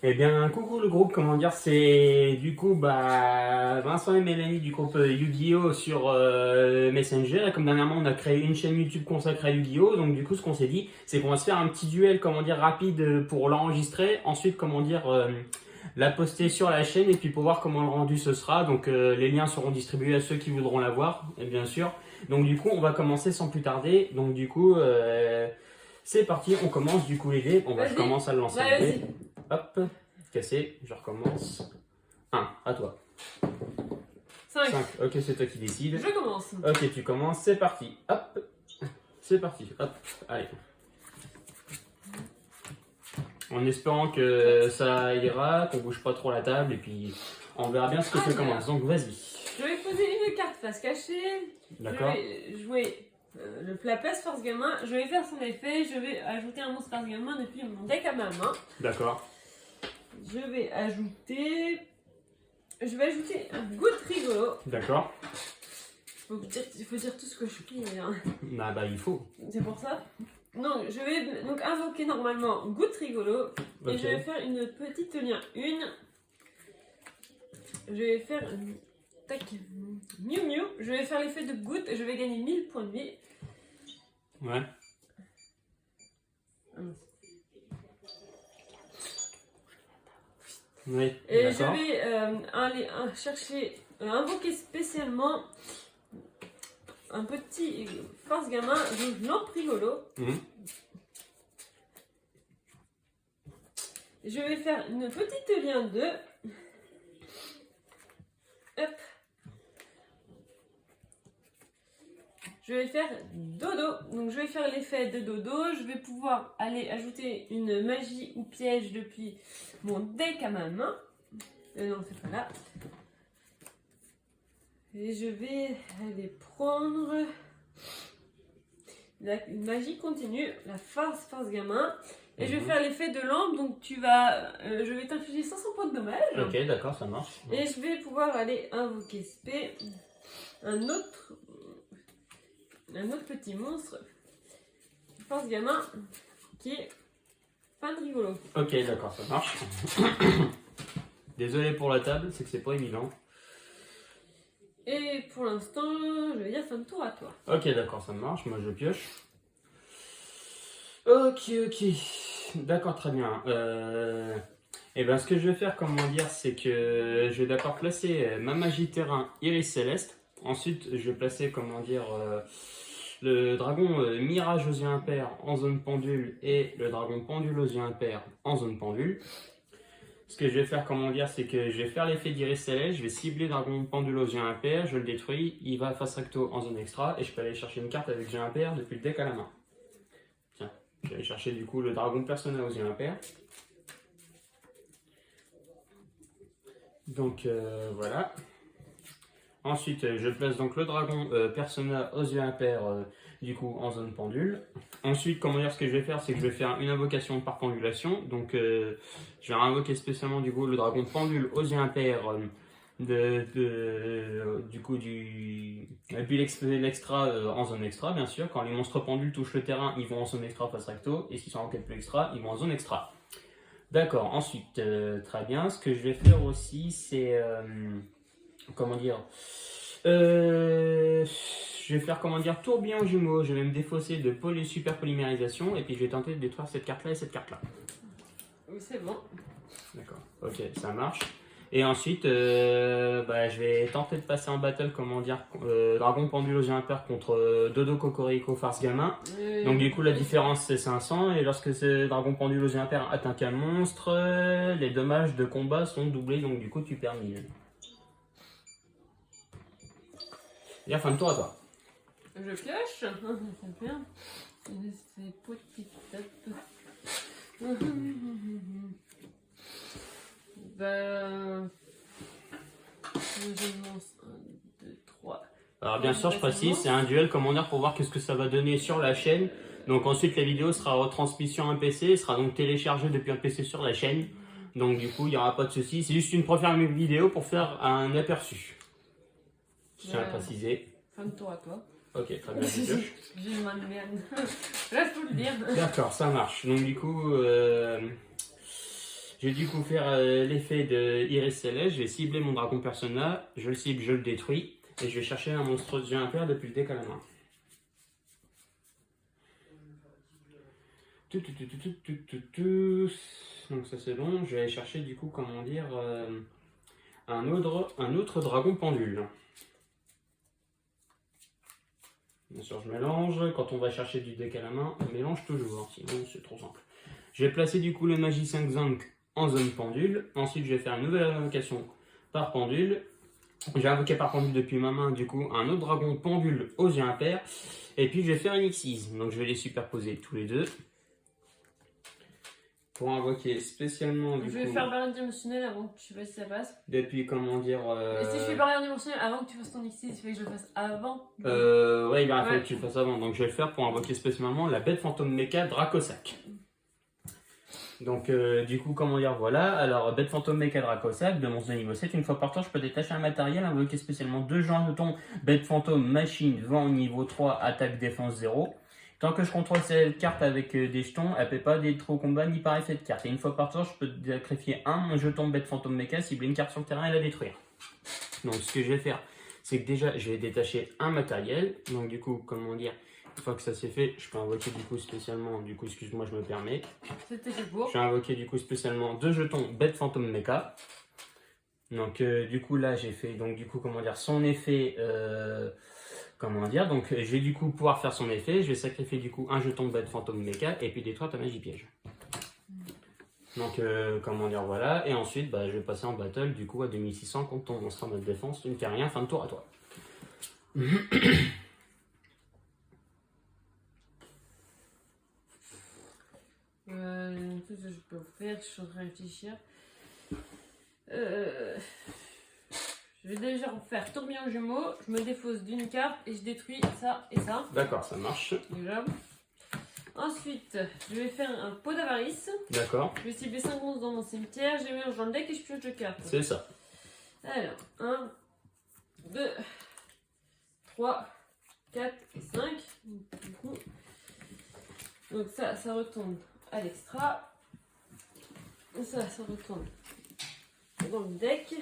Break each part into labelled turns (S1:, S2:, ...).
S1: Eh bien, coucou le groupe, comment dire, c'est du coup Vincent et Mélanie du groupe Yu-Gi-Oh sur Messenger. Et comme dernièrement on a créé une chaîne YouTube consacrée à Yu-Gi-Oh, donc du coup ce qu'on s'est dit, c'est qu'on va se faire un petit duel, comment dire, rapide pour l'enregistrer. Ensuite, comment dire, la poster sur la chaîne et puis pour voir comment le rendu ce sera. Donc les liens seront distribués à ceux qui voudront la voir, et bien sûr. Donc du coup, on va commencer sans plus tarder. Donc du coup, c'est parti, on commence du coup les dés. Je commence à le lancer les dés. Hop, cassé, je recommence. 1, à toi.
S2: 5.
S1: 5, ok, c'est toi qui décides.
S2: Je commence.
S1: Ok, tu commences, c'est parti. Hop, c'est parti. Hop, allez. En espérant que ça ira, qu'on bouge pas trop la table et puis on verra bien ce que ça commence. Donc vas-y.
S2: Je vais poser une carte face cachée.
S1: D'accord.
S2: Je vais jouer le plat place force gamin. Je vais faire son effet. Je vais ajouter un monstre force gamin depuis mon deck à ma main.
S1: D'accord.
S2: Je vais ajouter un goutte rigolo.
S1: D'accord.
S2: Il faut dire tout ce que je puis. Hein.
S1: Bah il faut.
S2: C'est pour ça. Donc je vais donc invoquer normalement goutte rigolo. Et je vais faire une petite lien 1. Je vais faire tac, Miu Miu. Je vais faire l'effet de goutte. Je vais gagner 1000 points de vie.
S1: Ouais. Oui.
S2: Et je vais aller chercher, invoquer spécialement un petit force gamin de lampe rigolo. Je vais faire une petite lien 2. Hop. Je vais faire dodo. Donc je vais faire l'effet de dodo. Je vais pouvoir aller ajouter une magie ou piège depuis mon deck à ma main. Non, c'est pas là. Et je vais aller prendre la magie continue, la force gamin. Et je vais faire l'effet de lampe, donc je vais t'infliger 500 points de dommage.
S1: Ok, d'accord, ça marche.
S2: Et je vais pouvoir aller invoquer spé, un autre petit monstre, force gamin, qui est fan rigolo.
S1: Ok, d'accord, ça marche. Désolé pour la table, c'est que c'est pas évident.
S2: Et pour l'instant, je vais dire fin de tour à toi.
S1: Ok, d'accord, ça marche. Moi, je pioche. Ok. D'accord, très bien. Et ben, ce que je vais faire, comment dire, c'est que je vais d'abord placer ma magie terrain Iris Céleste. Ensuite, je vais placer, comment dire, le dragon Mirage aux yeux impairs en zone pendule et le dragon pendule aux yeux impairs en zone pendule. Ce que je vais faire, comment dire, c'est que je vais faire l'effet d'Iris Céleste, je vais cibler dragon pendule aux yeux impairs, je le détruis, il va face recto en zone extra et je peux aller chercher une carte avec yeux impairs depuis le deck à la main. Tiens, je vais aller chercher du coup le dragon personnel aux yeux impairs. Donc voilà. Ensuite, je place donc le dragon persona aux yeux impairs du coup en zone pendule. Ensuite, comment dire, ce que je vais faire, c'est que je vais faire une invocation par pendulation. Donc, je vais invoquer spécialement du coup le dragon pendule aux yeux impairs du coup et puis l'extra en zone extra, bien sûr. Quand les monstres pendules touchent le terrain, ils vont en zone extra face recto. Et s'ils sont en quête plus extra, ils vont en zone extra. D'accord. Ensuite, très bien. Ce que je vais faire aussi, c'est comment dire, je vais faire, comment dire, tourbillon jumeau. Je vais me défausser de super polymérisation et puis je vais tenter de détruire cette carte là et cette carte là.
S2: Oui, c'est bon.
S1: D'accord, ok, ça marche. Et ensuite, je vais tenter de passer en battle, comment dire, dragon pendule aux yeux impairs contre Dodo Cocorico farce gamin. Donc du coup la différence c'est 500 et lorsque ce dragon pendule aux yeux impairs atteint qu'un monstre, les dommages de combat sont doublés, donc du coup tu perds 1000. Et fin de tour à toi.
S2: Je pioche. C'est bien. C'est petit top. Ben. Je lance 1, 2, 3.
S1: Alors bien sûr, je précise, c'est un duel, comment dire, pour voir qu'est-ce que ça va donner sur la chaîne. Donc ensuite, la vidéo sera retransmise sur un PC, sera donc téléchargée depuis un PC sur la chaîne. Donc du coup, il n'y aura pas de souci. C'est juste une première vidéo pour faire un aperçu. Je tiens à préciser.
S2: Fin de tour à toi.
S1: Ok, très bien.
S2: J'ai une main de merde. Là, je peux le dire.
S1: D'accord, ça marche. Donc du coup, Je vais du coup faire l'effet de Iris Céleste. Je vais cibler mon dragon persona. Je le cible, je le détruis. Et je vais chercher un monstre de géant impair depuis le deck à la main. Donc ça c'est bon. Je vais aller chercher du coup, comment dire, un autre dragon pendule. Bien sûr, je mélange. Quand on va chercher du deck à la main, on mélange toujours. Sinon, c'est trop simple. Je vais placer du coup le magicien Xank en zone pendule. Ensuite, je vais faire une nouvelle invocation par pendule. J'ai invoqué par pendule depuis ma main, du coup, un autre dragon pendule aux yeux impairs. Et puis, je vais faire une Xyz. Donc, je vais les superposer tous les deux. Pour invoquer spécialement, du coup...
S2: Je vais faire barrière dimensionnelle avant que tu fasses si ça passe.
S1: Depuis, comment dire...
S2: Et si je fais barrière dimensionnelle avant que tu fasses ton Xyz, il faut que je le fasse avant.
S1: Ouais, il va falloir que tu le fasses avant. Donc, je vais le faire pour invoquer spécialement la bête fantôme méca Dracosac. Donc, du coup, comment dire, voilà. Alors, bête fantôme méca Dracosac, de monstre de niveau 7. Une fois par tour, je peux détacher un matériel, invoquer spécialement 2 jetons bête fantôme machine vent niveau 3, attaque défense 0. Tant que je contrôle cette carte avec des jetons, elle ne peut pas détruire au combat ni par effet de carte. Et une fois par tour, je peux sacrifier un jeton bête fantôme méca, cibler une carte sur le terrain et la détruire. Donc, ce que je vais faire, c'est que déjà, je vais détacher un matériel. Donc, du coup, comment dire, une fois que ça c'est fait, je peux invoquer du coup spécialement, du coup, excuse-moi, je me permets.
S2: C'était fait pour.
S1: Je vais invoquer du coup spécialement 2 jetons bête fantôme méca. Donc, du coup, là, j'ai fait, donc, du coup, comment dire, son effet, comment dire, donc, je vais du coup pouvoir faire son effet. Je vais sacrifier du coup un jeton bête fantôme méca et puis détruire ta magie piège. Donc, comment dire, voilà. Et ensuite, bah, je vais passer en battle, du coup, à 2600 contre ton monstre en mode défense. Tu ne fais rien, fin de tour à toi.
S2: Tout ce que je peux faire, je suis en train de réfléchir. Je vais déjà faire tourbillon jumeau, je me défausse d'une carte et je détruis ça et ça.
S1: D'accord, ça marche.
S2: Déjà. Ensuite, je vais faire un pot d'avarice.
S1: D'accord.
S2: Je vais cibler 5 monstres dans mon cimetière, je les mélange dans le deck et je pioche 2 cartes.
S1: C'est ça.
S2: Alors, 1, 2, 3, 4 et 5. Du coup, donc ça retourne à l'extra. Ça retourne dans le deck.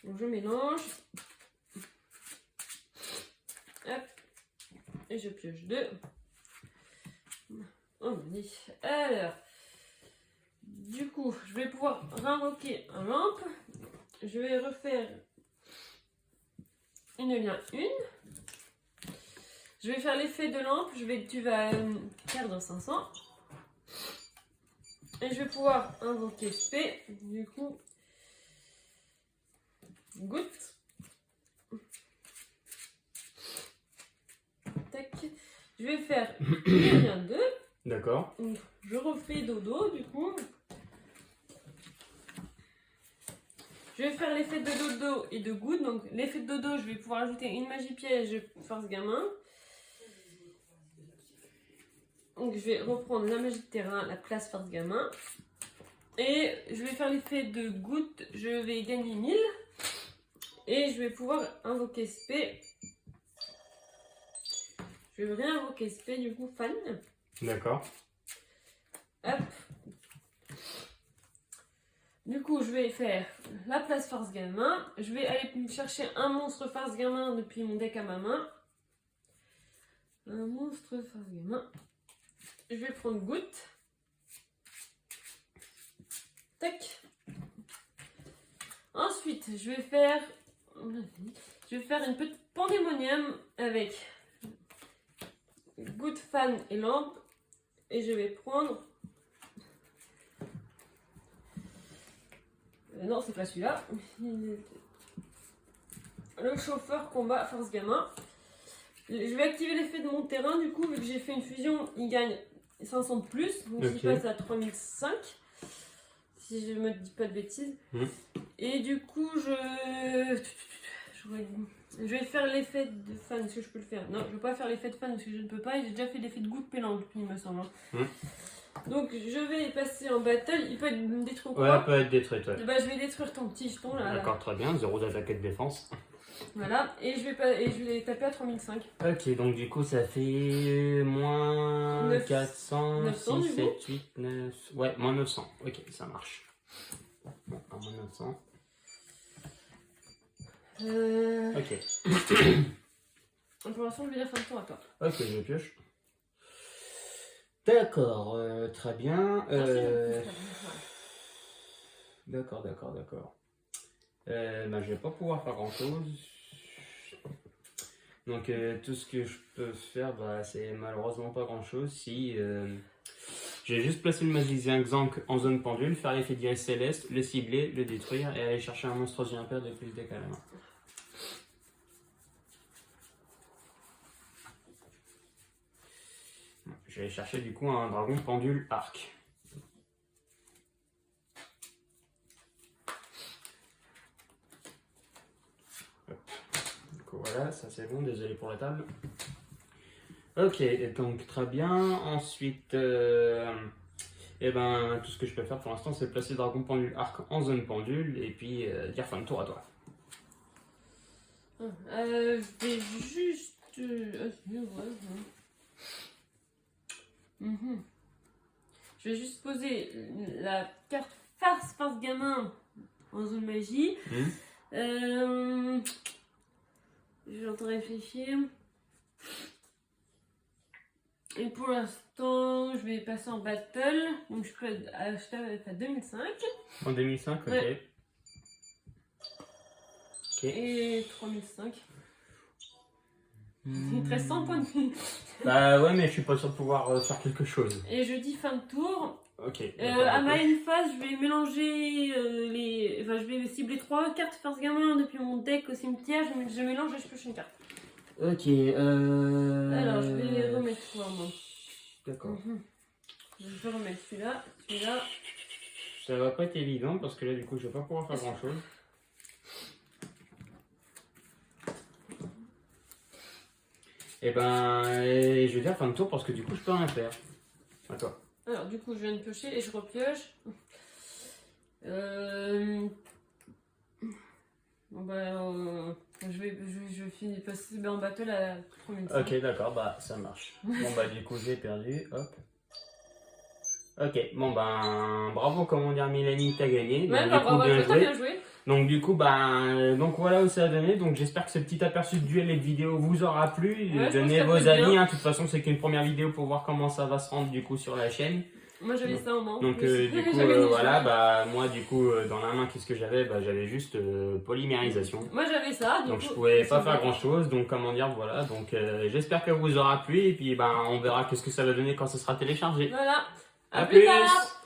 S2: Donc je mélange. Hop. Et je pioche 2. Oh mon dieu. Alors, du coup, je vais pouvoir réinvoquer un lampe. Je vais refaire une lien 1. Je vais faire l'effet de lampe. Tu vas perdre 500. Et je vais pouvoir invoquer P. Du coup, goutte. Tac. Je vais faire une lien 2.
S1: D'accord.
S2: Je refais dodo du coup. Je vais faire l'effet de dodo et de goutte. Donc l'effet de dodo, je vais pouvoir ajouter une magie piège force gamin. Donc je vais reprendre la magie de terrain, la classe force gamin. Et je vais faire l'effet de goutte, je vais gagner 1000. Et je vais pouvoir invoquer SP. Je vais réinvoquer SP du coup fan.
S1: D'accord.
S2: Hop. Du coup, je vais faire la place force gamin. Je vais aller chercher un monstre force gamin depuis mon deck à ma main. Un monstre force gamin. Je vais prendre goutte. Tac. Ensuite, je vais faire une petite pandémonium avec goutte, fan et lampe. Et je vais prendre... non, c'est pas celui-là. Le chauffeur combat force gamin. Je vais activer l'effet de mon terrain. Du coup, vu que j'ai fait une fusion, il gagne 500 de plus. Donc, il passe à 3005. Si je me dis pas de bêtises. Et du coup, je vais faire l'effet de fan. Est-ce que je peux le faire? Non, je ne vais pas faire l'effet de fan parce que je ne peux pas. Et j'ai déjà fait l'effet de goutte pénante, il me semble. Donc, je vais passer en battle. Il peut être détruit ou quoi?
S1: Ouais, il peut être détruit. Ouais.
S2: Bah, je vais détruire ton petit jeton là.
S1: D'accord, très bien. 0 d'attaque et de défense.
S2: Voilà, et je vais taper à 3005.
S1: Ok, donc du coup ça fait moins 400,
S2: 900
S1: 6,
S2: du
S1: 7, 8, 9... Ouais, moins 900. Ok, ça marche. Bon, à moins 900. Ok.
S2: Pour l'instant, je vais dire fin de tour à toi.
S1: Ok, je pioche. D'accord, très bien. D'accord. Bah, je vais pas pouvoir faire grand chose. Donc tout ce que je peux faire, bah, c'est malheureusement pas grand chose. Si je vais juste placer le magicien Xank en zone pendule, faire l'effet d'iris céleste, le cibler, le détruire et aller chercher un monstre impair de plus deck à la main. Je vais aller chercher du coup un dragon pendule arc. Voilà, ça c'est bon, désolé pour la table. Ok, donc très bien. Ensuite, eh ben, tout ce que je peux faire pour l'instant, c'est placer Dragon Pendule Arc en zone pendule et puis dire fin de tour à toi.
S2: Je vais juste. Je vais juste poser la carte farce gamin en zone magie. Je vais en train de réfléchir. Et pour l'instant, je vais passer en battle. Donc je peux acheter à 2005.
S1: En 2005, ok.
S2: Ouais.
S1: Ok.
S2: Et 3005. Il te reste 100 points de vie.
S1: Bah ouais, mais je suis pas sûr de pouvoir faire quelque chose.
S2: Et je dis fin de tour.
S1: Ok.
S2: À ma end phase, je vais mélanger je vais cibler 3 cartes farce gamin depuis mon deck au cimetière. Je mélange et je pioche une carte.
S1: Ok.
S2: Alors, je vais les remettre quoi, moi.
S1: D'accord.
S2: Je vais remettre celui-là, celui-là.
S1: Ça va pas être évident parce que là, du coup, je vais pas pouvoir faire grand chose. Et ben, je vais dire fin de tour parce que du coup, je peux rien faire. À toi.
S2: Alors, du coup, je viens de piocher et je repioche. Bon, bah, je finis passer en battle à 3005.
S1: Ok, d'accord, bah ça marche. Bon, bah, du coup, j'ai perdu. Hop. Ok, bon, ben, bravo, comment dire, Mélanie, t'as gagné.
S2: Ouais,
S1: Donc,
S2: bah,
S1: du coup,
S2: bravo, t'as bien joué.
S1: Donc du coup, donc voilà où ça a donné. Donc j'espère que ce petit aperçu de duel et de vidéo vous aura plu.
S2: Ouais,
S1: Donnez vos avis. Hein. De toute façon, c'est qu'une première vidéo pour voir comment ça va se rendre du coup sur la chaîne.
S2: Moi j'avais ça en main.
S1: Donc du coup, voilà, bah moi du coup dans la main, qu'est-ce que j'avais? Bah j'avais juste polymérisation.
S2: Moi j'avais ça.
S1: Donc je pouvais pas faire grand chose. Donc comment dire, voilà. Donc j'espère que vous aura plu et puis on verra qu'est-ce que ça va donner quand ce sera téléchargé.
S2: Voilà.
S1: À plus tard.